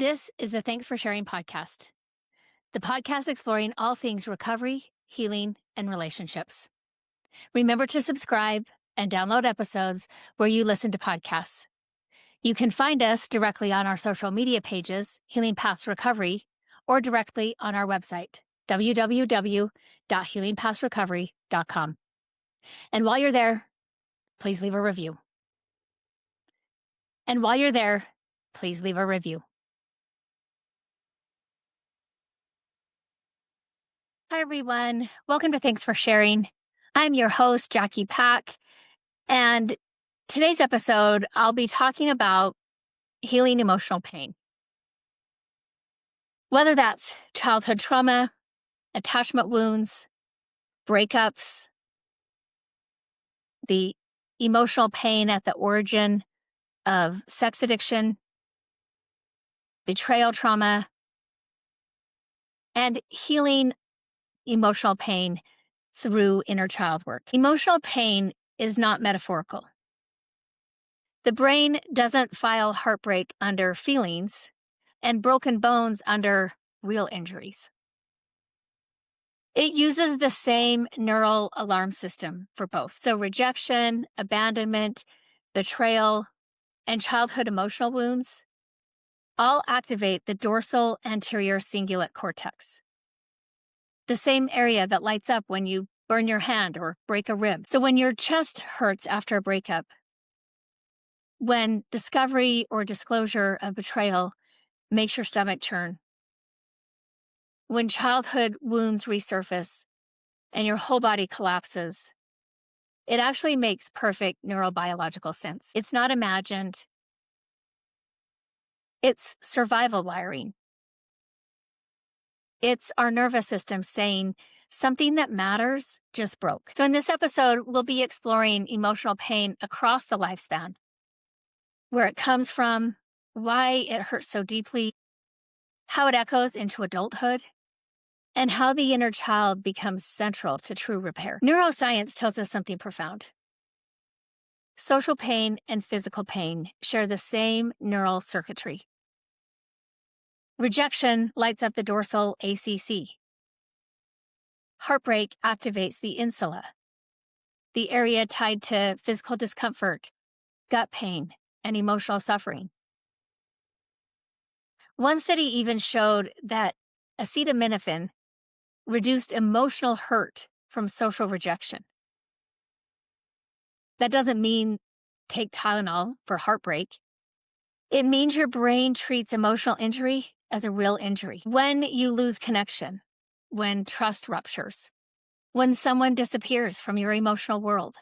This is the Thanks for Sharing podcast, the podcast exploring all things recovery, healing, and relationships. Remember to subscribe and download episodes where you listen to podcasts. You can find us directly on our social media pages, Healing Paths Recovery, or directly on our website, www.healingpathsrecovery.com. And while you're there, please leave a review. Hi, everyone. Welcome to Thanks for Sharing. I'm your host, Jackie Pack, and today's episode, I'll be talking about healing emotional pain. Whether that's childhood trauma, attachment wounds, breakups, the emotional pain at the origin of sex addiction, betrayal trauma, and healing emotional pain through inner child work. Emotional pain is not metaphorical. The brain doesn't file heartbreak under feelings and broken bones under real injuries. It uses the same neural alarm system for both. So rejection, abandonment, betrayal, and childhood emotional wounds all activate the dorsal anterior cingulate cortex, the same area that lights up when you burn your hand or break a rib. So when your chest hurts after a breakup, when discovery or disclosure of betrayal makes your stomach churn, when childhood wounds resurface and your whole body collapses, it actually makes perfect neurobiological sense. It's not imagined. It's survival wiring. It's our nervous system saying something that matters just broke. So in this episode, we'll be exploring emotional pain across the lifespan, where it comes from, why it hurts so deeply, how it echoes into adulthood, and how the inner child becomes central to true repair. Neuroscience tells us something profound. Social pain and physical pain share the same neural circuitry. Rejection lights up the dorsal ACC. Heartbreak activates the insula, the area tied to physical discomfort, gut pain, and emotional suffering. One study even showed that acetaminophen reduced emotional hurt from social rejection. That doesn't mean take Tylenol for heartbreak. It means your brain treats emotional injury as a real injury. When you lose connection, when trust ruptures, when someone disappears from your emotional world,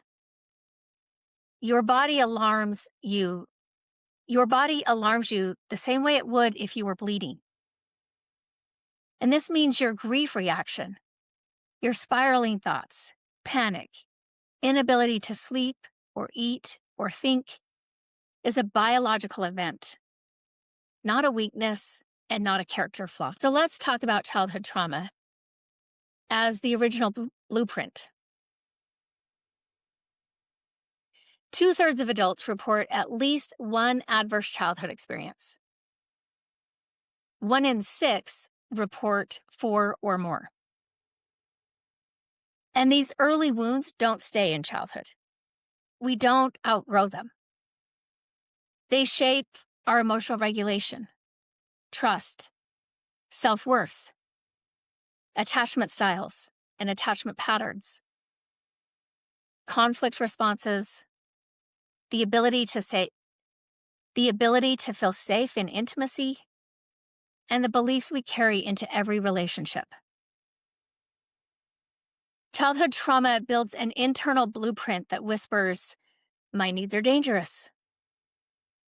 your body alarms you. Your body alarms you the same way it would if you were bleeding. And this means your grief reaction, your spiraling thoughts, panic, inability to sleep or eat or think is a biological event, not a weakness and not a character flaw. So let's talk about childhood trauma as the original blueprint. 2/3 of adults report at least one adverse childhood experience. 1 in 6 report 4 or more. And these early wounds don't stay in childhood. We don't outgrow them. They shape our emotional regulation, trust, self-worth, attachment styles and attachment patterns, conflict responses, the ability to feel safe in intimacy, and the beliefs we carry into every relationship. Childhood trauma builds an internal blueprint that whispers, my needs are dangerous.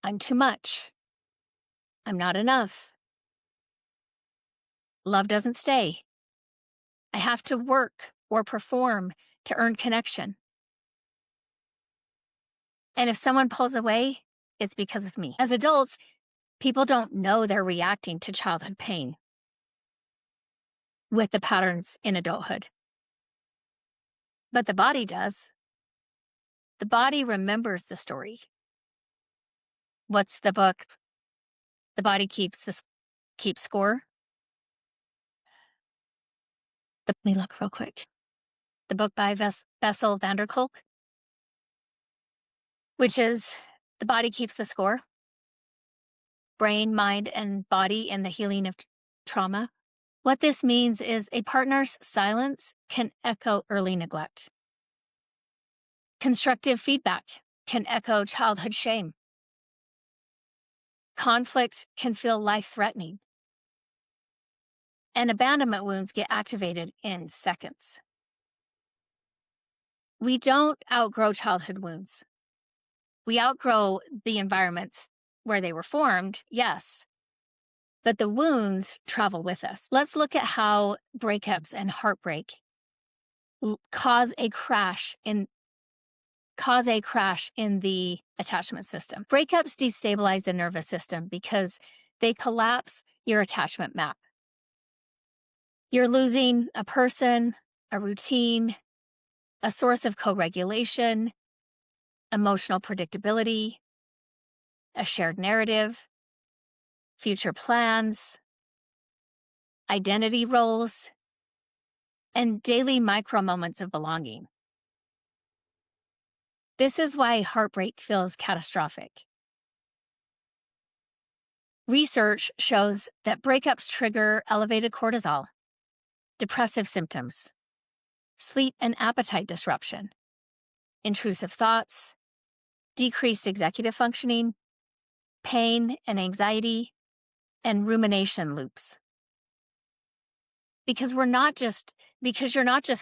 I'm too much. I'm not enough. Love doesn't stay. I have to work or perform to earn connection. And if someone pulls away, it's because of me. As adults, people don't know they're reacting to childhood pain with the patterns in adulthood. But the body does. The body remembers the story. What's the book? The body keeps keep score. Let me look real quick. The book by Bessel van der Kolk, which is The Body Keeps the Score: Brain, Mind, and Body in the Healing of Trauma. What this means is a partner's silence can echo early neglect. Constructive feedback can echo childhood shame. Conflict can feel life-threatening. And abandonment wounds get activated in seconds. We don't outgrow childhood wounds. We outgrow the environments where they were formed, yes, but the wounds travel with us. Let's look at how breakups and heartbreak cause a crash in the attachment system. Breakups destabilize the nervous system because they collapse your attachment map. You're losing a person, a routine, a source of co-regulation, emotional predictability, a shared narrative, future plans, identity roles, and daily micro moments of belonging. This is why heartbreak feels catastrophic. Research shows that breakups trigger elevated cortisol, depressive symptoms, sleep and appetite disruption, intrusive thoughts, decreased executive functioning, pain and anxiety, and rumination loops. Because you're not just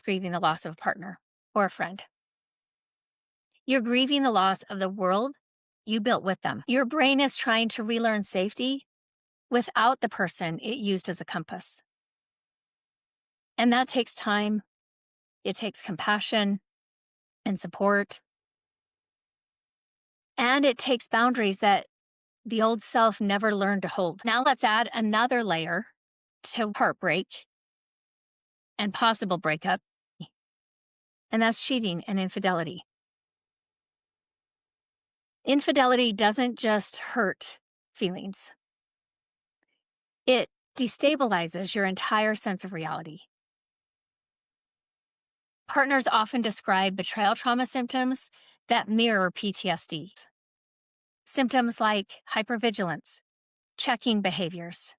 grieving the loss of a partner or a friend. You're grieving the loss of the world you built with them. Your brain is trying to relearn safety without the person it used as a compass. And that takes time. It takes compassion and support. And it takes boundaries that the old self never learned to hold. Now let's add another layer to heartbreak and possible breakup, and that's cheating and infidelity. Infidelity doesn't just hurt feelings. It destabilizes your entire sense of reality. Partners often describe betrayal trauma symptoms that mirror PTSD. Symptoms like hypervigilance, checking behaviors,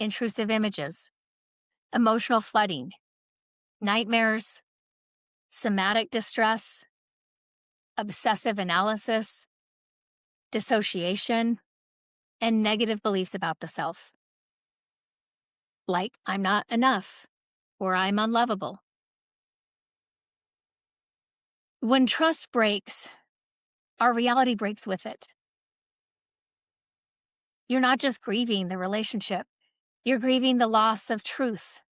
intrusive images, emotional flooding, nightmares, somatic distress, obsessive analysis, dissociation, and negative beliefs about the self. Like, I'm not enough, or I'm unlovable. When trust breaks, our reality breaks with it. You're not just grieving the relationship, you're grieving the loss of truth,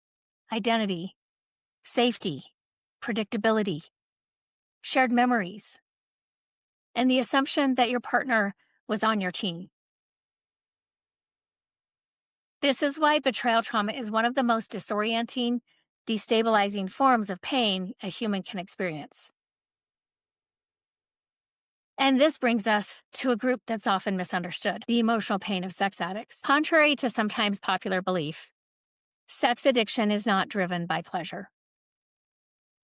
identity, safety, predictability, shared memories, and the assumption that your partner was on your team. This is why betrayal trauma is one of the most disorienting, destabilizing forms of pain a human can experience. And this brings us to a group that's often misunderstood: the emotional pain of sex addicts. Contrary to sometimes popular belief, sex addiction is not driven by pleasure.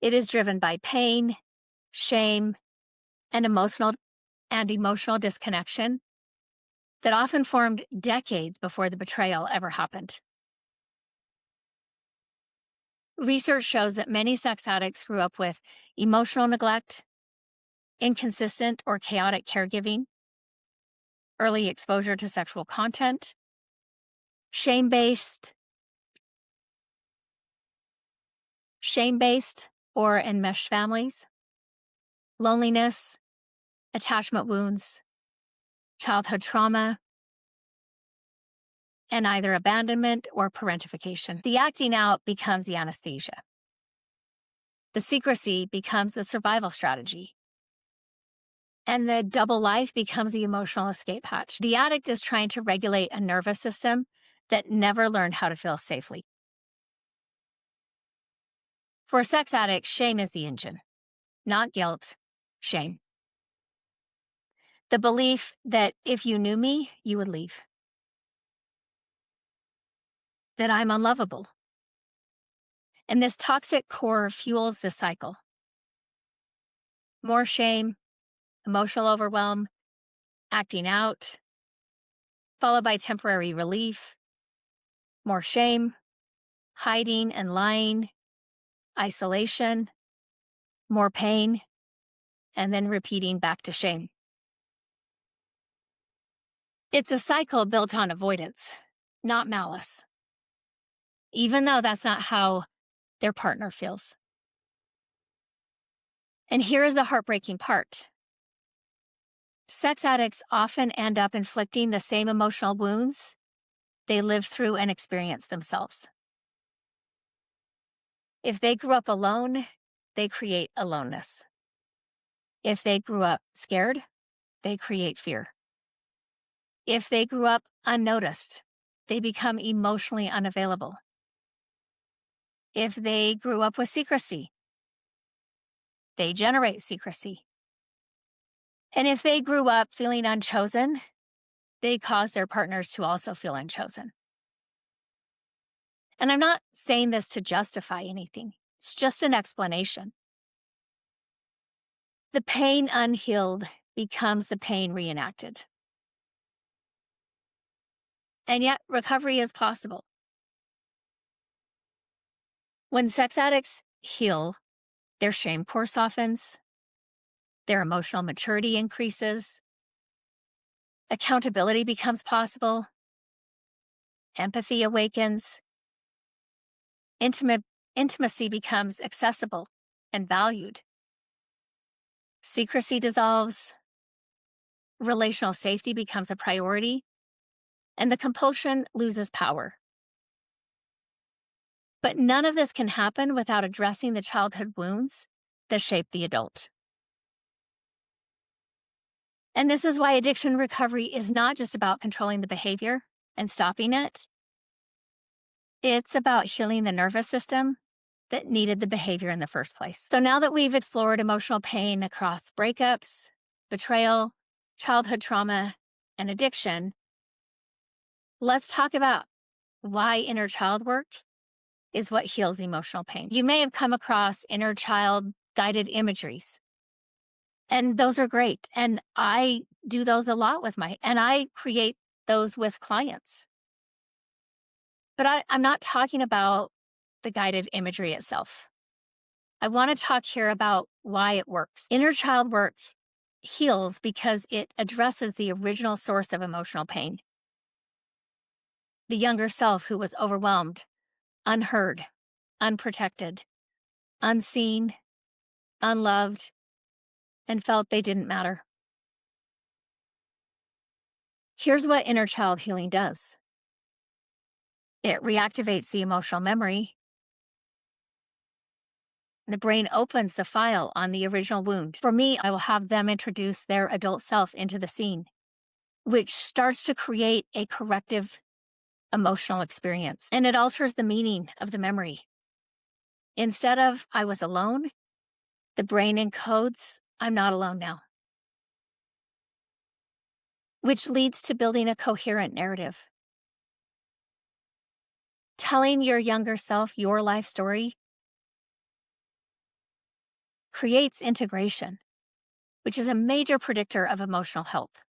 It is driven by pain, shame, and emotional disconnection that often formed decades before the betrayal ever happened. Research shows that many sex addicts grew up with emotional neglect, inconsistent or chaotic caregiving, early exposure to sexual content, shame-based or enmeshed families, loneliness, attachment wounds, childhood trauma, and either abandonment or parentification. The acting out becomes the anesthesia. The secrecy becomes the survival strategy. And the double life becomes the emotional escape hatch. The addict is trying to regulate a nervous system that never learned how to feel safely. For a sex addict, shame is the engine, not guilt, shame. The belief that if you knew me, you would leave. that I'm unlovable. And this toxic core fuels the cycle. More shame, emotional overwhelm, acting out, followed by temporary relief, more shame, hiding and lying, isolation, more pain, and then repeating back to shame. It's a cycle built on avoidance, not malice, even though that's not how their partner feels. And here is the heartbreaking part. Sex addicts often end up inflicting the same emotional wounds they live through and experience themselves. If they grew up alone, they create aloneness. If they grew up scared, they create fear. If they grew up unnoticed, they become emotionally unavailable. If they grew up with secrecy, they generate secrecy. And if they grew up feeling unchosen, they cause their partners to also feel unchosen. And I'm not saying this to justify anything. It's just an explanation. The pain unhealed becomes the pain reenacted. And yet, recovery is possible. When sex addicts heal, their shame core softens, their emotional maturity increases, accountability becomes possible, empathy awakens, intimacy becomes accessible and valued, secrecy dissolves, relational safety becomes a priority, and the compulsion loses power. But none of this can happen without addressing the childhood wounds that shape the adult. And this is why addiction recovery is not just about controlling the behavior and stopping it. It's about healing the nervous system that needed the behavior in the first place. So now that we've explored emotional pain across breakups, betrayal, childhood trauma, and addiction, let's talk about why inner child work is what heals emotional pain. You may have come across inner child guided imageries, and those are great. And I do those a lot and I create those with clients. But I'm not talking about the guided imagery itself. I want to talk here about why it works. Inner child work heals because it addresses the original source of emotional pain. The younger self who was overwhelmed, unheard, unprotected, unseen, unloved, and felt they didn't matter. Here's what inner child healing does. It reactivates the emotional memory. The brain opens the file on the original wound. For me, I will have them introduce their adult self into the scene, which starts to create a corrective emotional experience. And it alters the meaning of the memory. Instead of I was alone, the brain encodes I'm not alone now, which leads to building a coherent narrative. Telling your younger self your life story creates integration, which is a major predictor of emotional health.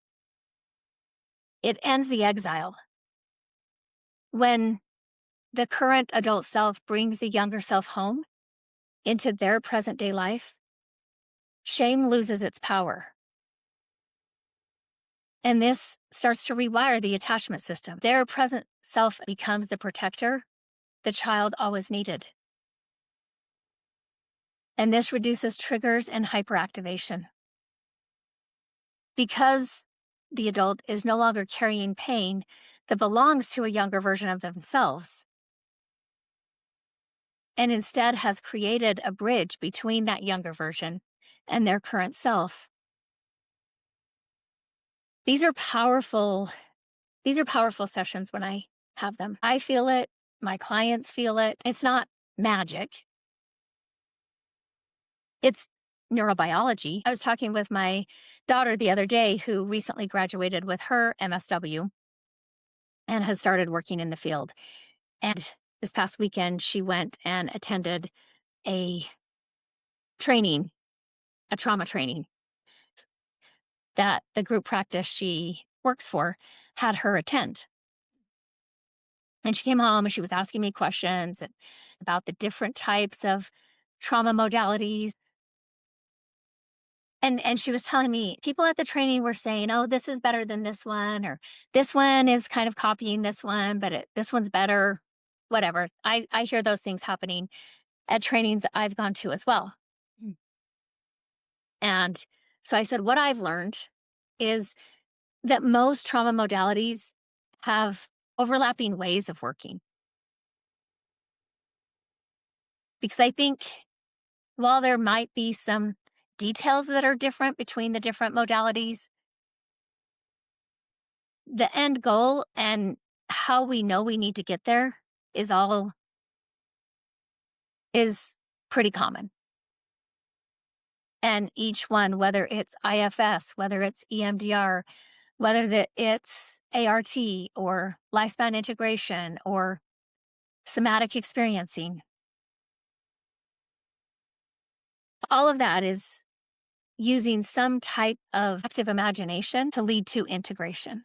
It ends the exile. When the current adult self brings the younger self home into their present day life, shame loses its power. And this starts to rewire the attachment system. Their present self becomes the protector the child always needed. And this reduces triggers and hyperactivation. Because the adult is no longer carrying pain that belongs to a younger version of themselves, and instead has created a bridge between that younger version and their current self. These are powerful sessions when I have them. I feel it, my clients feel it. It's not magic. It's neurobiology. I was talking with my daughter the other day who recently graduated with her MSW and has started working in the field. And this past weekend, she went and attended a training, a trauma training that the group practice she works for had her attend. And she came home and she was asking me questions about the different types of trauma modalities. And she was telling me people at the training were saying, "Oh, this is better than this one," or "This one is kind of copying this one, but this one's better." Whatever. I hear those things happening at trainings I've gone to as well. Mm. And so I said, what I've learned is that most trauma modalities have overlapping ways of working. Because I think while there might be some details that are different between the different modalities, the end goal and how we know we need to get there is all is pretty common. And each one, whether it's IFS, whether it's EMDR, whether it's ART or lifespan integration or somatic experiencing, all of that is using some type of active imagination to lead to integration.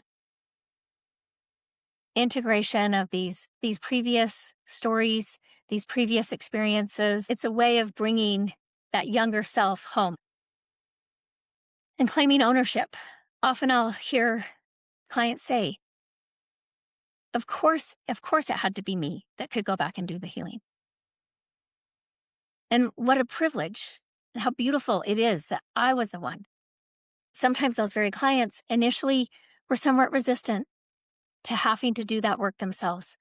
Integration of these previous stories, these previous experiences. It's a way of bringing that younger self home and claiming ownership. Often I'll hear clients say, of course it had to be me that could go back and do the healing. And what a privilege and how beautiful it is that I was the one. Sometimes those very clients initially were somewhat resistant to having to do that work themselves.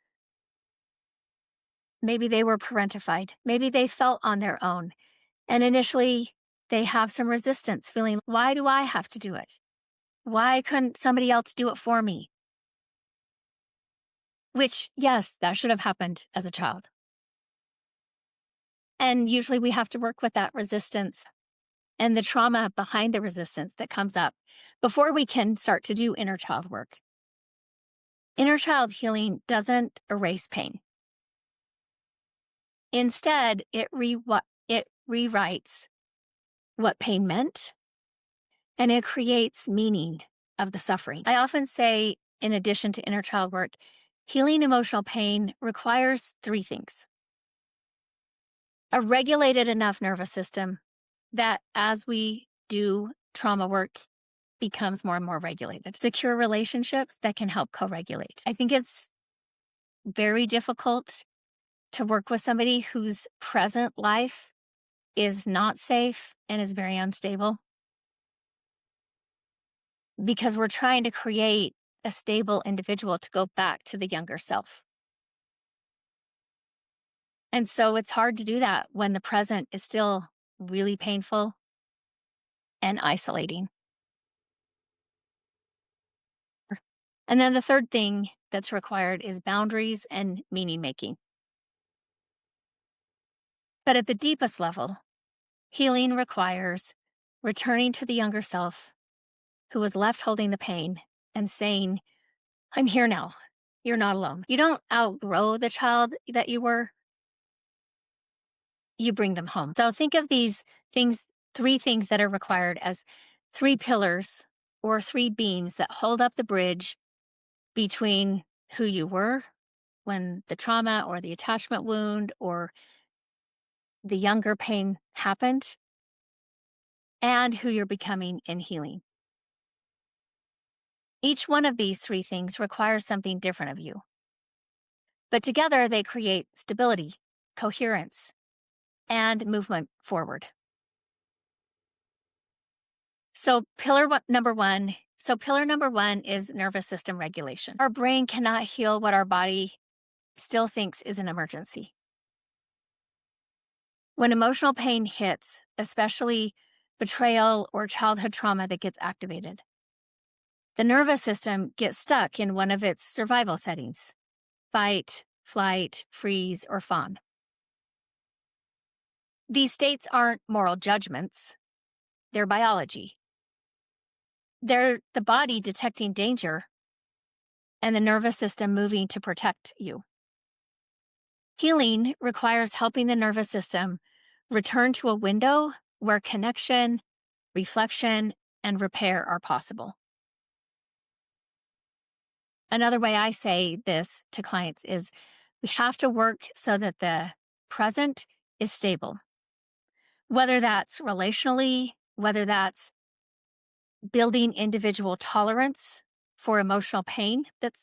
Maybe they were parentified. Maybe they felt on their own. And initially, they have some resistance, feeling, why do I have to do it? Why couldn't somebody else do it for me? Which, yes, that should have happened as a child. And usually we have to work with that resistance and the trauma behind the resistance that comes up before we can start to do inner child work. Inner child healing doesn't erase pain. Instead, it rewrites what pain meant, and it creates meaning of the suffering. I often say, in addition to inner child work, healing emotional pain requires three things: a regulated enough nervous system that as we do trauma work becomes more and more regulated. Secure relationships that can help co-regulate. I think it's very difficult to work with somebody whose present life is not safe and is very unstable because we're trying to create a stable individual to go back to the younger self. And so it's hard to do that when the present is still really painful and isolating. And then the third thing that's required is boundaries and meaning making. But at the deepest level, healing requires returning to the younger self who was left holding the pain and saying, I'm here now. You're not alone. You don't outgrow the child that you were, you bring them home. So think of these things, three things that are required as three pillars or three beams that hold up the bridge between who you were when the trauma or the attachment wound or the younger pain happened and who you're becoming in healing. Each one of these three things requires something different of you. But together they create stability, coherence, and movement forward. So pillar number one is nervous system regulation. Our brain cannot heal what our body still thinks is an emergency. When emotional pain hits, especially betrayal or childhood trauma that gets activated, the nervous system gets stuck in one of its survival settings: fight, flight, freeze, or fawn. These states aren't moral judgments, they're biology. They're the body detecting danger and the nervous system moving to protect you. Healing requires helping the nervous system return to a window where connection, reflection, and repair are possible. Another way I say this to clients is we have to work so that the present is stable, whether that's relationally, whether that's building individual tolerance for emotional pain that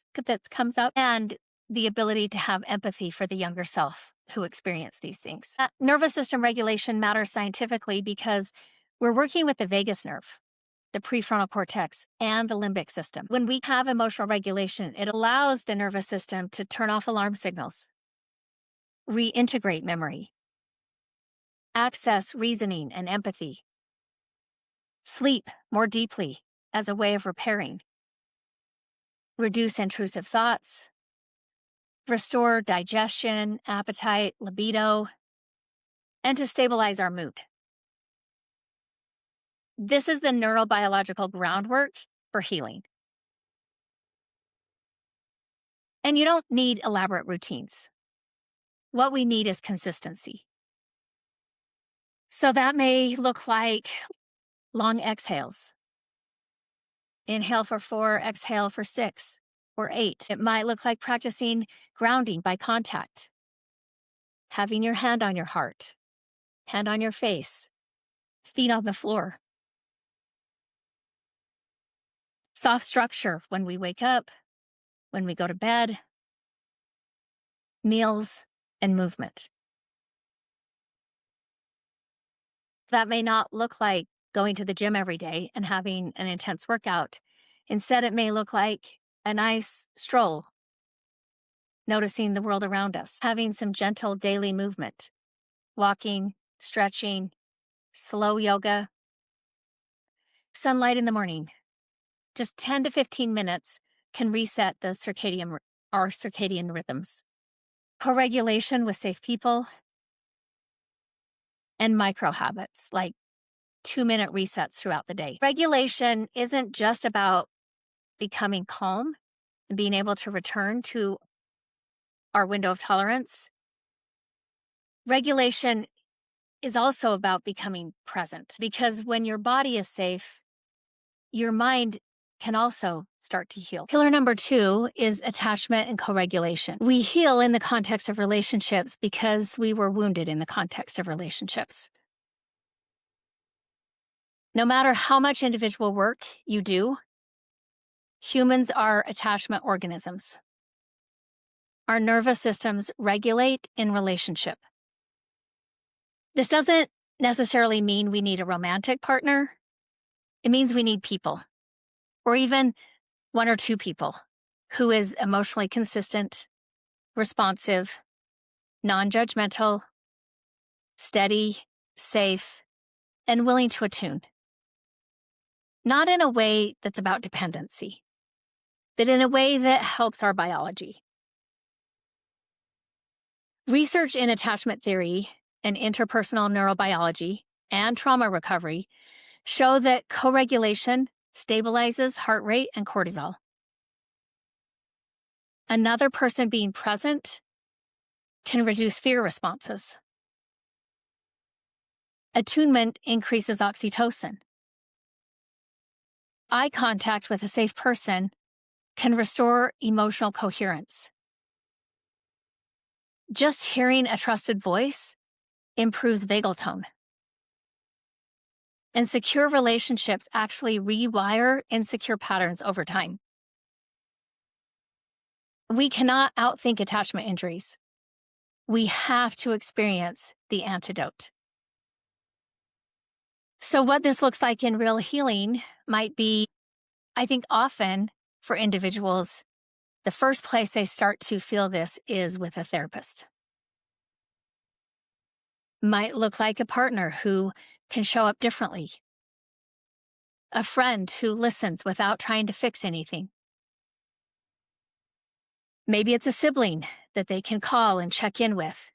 comes up, and the ability to have empathy for the younger self who experience these things. Nervous system regulation matters scientifically because we're working with the vagus nerve, the prefrontal cortex, and the limbic system. When we have emotional regulation, it allows the nervous system to turn off alarm signals, reintegrate memory, access reasoning and empathy, sleep more deeply as a way of repairing, reduce intrusive thoughts, restore digestion, appetite, libido, and to stabilize our mood. This is the neurobiological groundwork for healing. And you don't need elaborate routines. What we need is consistency. So that may look like long exhales. Inhale for 4, exhale for 6 or 8. It might look like practicing grounding by contact, having your hand on your heart, hand on your face, feet on the floor. Soft structure when we wake up, when we go to bed, meals, and movement. That may not look like going to the gym every day and having an intense workout. Instead, it may look like a nice stroll, noticing the world around us, having some gentle daily movement, walking, stretching, slow yoga, sunlight in the morning. Just 10 to 15 minutes can reset our circadian rhythms. Co-regulation with safe people and micro habits like 2-minute resets throughout the day. Regulation isn't just about becoming calm and being able to return to our window of tolerance. Regulation is also about becoming present, because when your body is safe, your mind can also start to heal. Pillar number 2 is attachment and co-regulation. We heal in the context of relationships because we were wounded in the context of relationships. No matter how much individual work you do, humans are attachment organisms. Our nervous systems regulate in relationship. This doesn't necessarily mean we need a romantic partner. It means we need people, or even 1 or 2 people who is emotionally consistent, responsive, non-judgmental, steady, safe, and willing to attune. Not in a way that's about dependency, but in a way that helps our biology. Research in attachment theory and interpersonal neurobiology and trauma recovery show that co-regulation stabilizes heart rate and cortisol. Another person being present can reduce fear responses. Attunement increases oxytocin. Eye contact with a safe person can restore emotional coherence. Just hearing a trusted voice improves vagal tone. And secure relationships actually rewire insecure patterns over time. We cannot outthink attachment injuries. We have to experience the antidote. So what this looks like in real healing might be, I think often for individuals, the first place they start to feel this is with a therapist. Might look like a partner who can show up differently. A friend who listens without trying to fix anything. Maybe it's a sibling that they can call and check in with.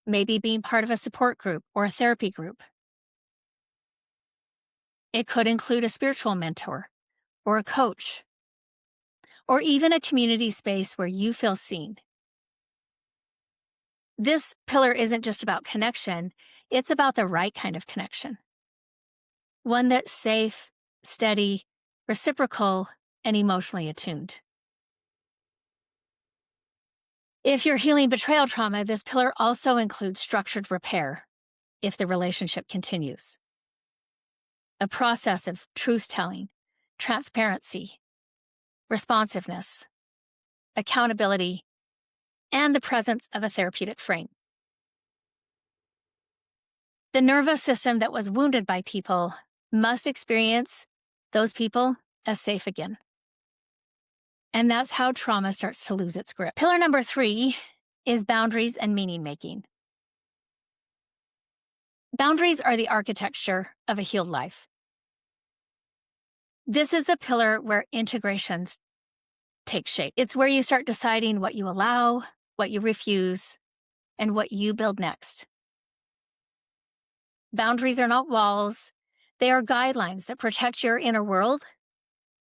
Maybe being part of a support group or a therapy group. It could include a spiritual mentor or a coach, or even a community space where you feel seen. This pillar isn't just about connection, it's about the right kind of connection. One that's safe, steady, reciprocal, and emotionally attuned. If you're healing betrayal trauma, this pillar also includes structured repair if the relationship continues. A process of truth telling, transparency, responsiveness, accountability, and the presence of a therapeutic frame. The nervous system that was wounded by people must experience those people as safe again. And that's how trauma starts to lose its grip. Pillar number 3 is boundaries and meaning making. Boundaries are the architecture of a healed life. This is the pillar where integrations take shape. It's where you start deciding what you allow, what you refuse, and what you build next. Boundaries are not walls, they are guidelines that protect your inner world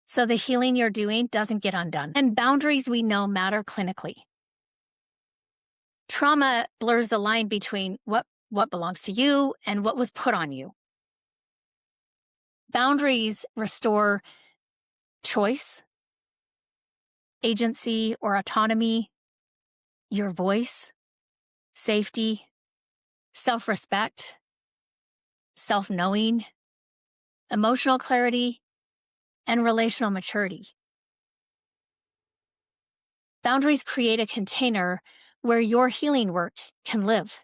so the healing you're doing doesn't get undone. And boundaries we know matter clinically. Trauma blurs the line between what belongs to you and what was put on you. Boundaries restore choice, agency or autonomy, your voice, safety, self-respect, self-knowing, emotional clarity, and relational maturity. Boundaries create a container where your healing work can live.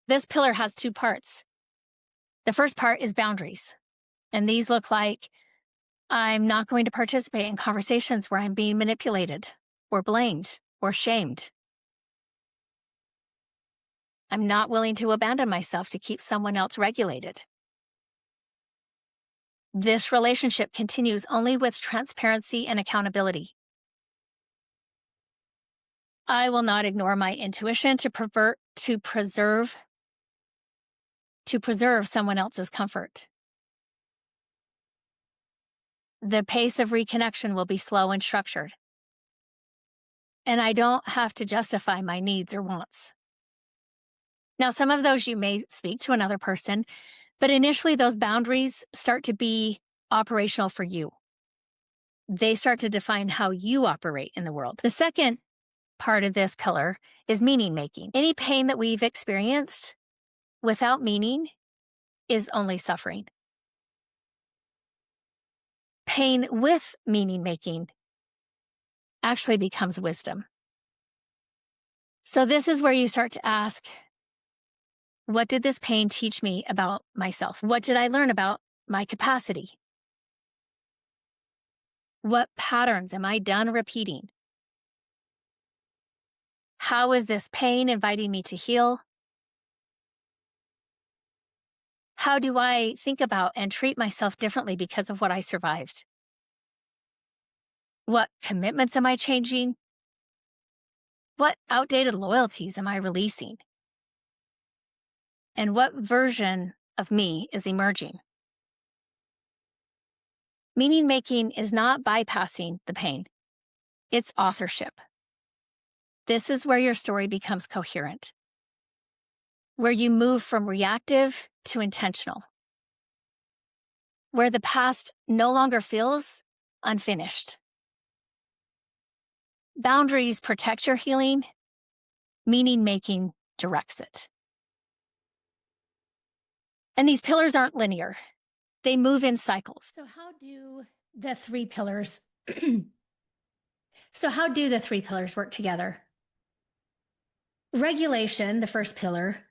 This pillar has 2 parts. The first part is boundaries, and these look like I'm not going to participate in conversations where I'm being manipulated or blamed or shamed. I'm not willing to abandon myself to keep someone else regulated. This relationship continues only with transparency and accountability. I will not ignore my intuition to preserve someone else's comfort. The pace of reconnection will be slow and structured. And I don't have to justify my needs or wants. Now, some of those you may speak to another person, but initially those boundaries start to be operational for you. They start to define how you operate in the world. The second part of this pillar is meaning making. Any pain that we've experienced without meaning is only suffering. Pain with meaning making actually becomes wisdom. So this is where you start to ask, what did this pain teach me about myself? What did I learn about my capacity? What patterns am I done repeating? How is this pain inviting me to heal? How do I think about and treat myself differently because of what I survived? What commitments am I changing? What outdated loyalties am I releasing? And what version of me is emerging? Meaning making is not bypassing the pain, it's authorship. This is where your story becomes coherent, where you move from reactive to intentional, where the past no longer feels unfinished. Boundaries protect your healing, meaning making directs it. And these pillars aren't linear, they move in cycles. So how do the 3 pillars work together? Regulation, the first pillar,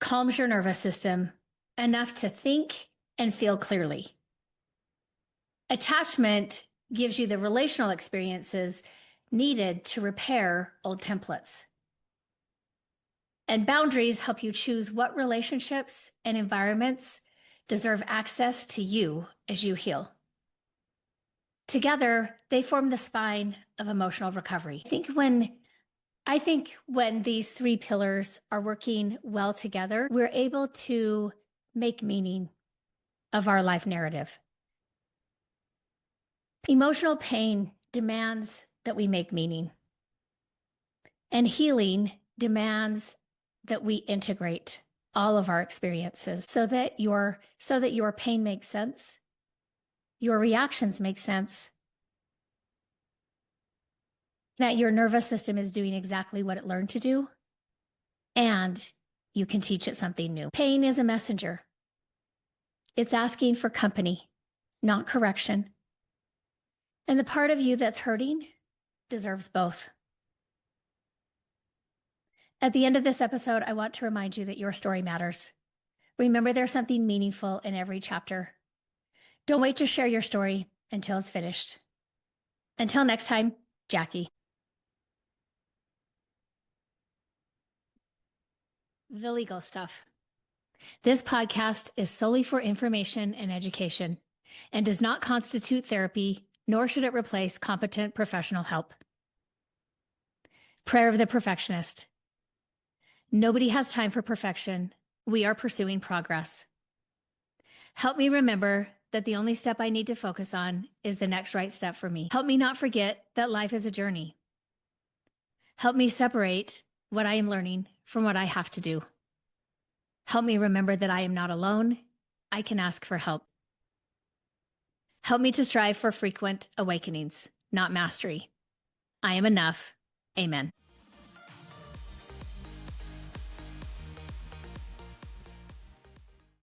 calms your nervous system enough to think and feel clearly. Attachment gives you the relational experiences needed to repair old templates. And boundaries help you choose what relationships and environments deserve access to you as you heal. Together, they form the spine of emotional recovery. I think when these 3 pillars are working well together, we're able to make meaning of our life narrative. Emotional pain demands that we make meaning. And healing demands that we integrate all of our experiences so that your pain makes sense, your reactions make sense, that your nervous system is doing exactly what it learned to do, and you can teach it something new. Pain is a messenger. It's asking for company, not correction. And the part of you that's hurting deserves both. At the end of this episode, I want to remind you that your story matters. Remember, there's something meaningful in every chapter. Don't wait to share your story until it's finished. Until next time, Jackie. The legal stuff. This podcast is solely for information and education and does not constitute therapy, nor should it replace competent professional help. Prayer of the Perfectionist. Nobody has time for perfection. We are pursuing progress. Help me remember that the only step I need to focus on is the next right step for me. Help me not forget that life is a journey. Help me separate what I am learning from what I have to do. Help me remember that I am not alone. I can ask for help. Help me to strive for frequent awakenings, not mastery. I am enough. Amen.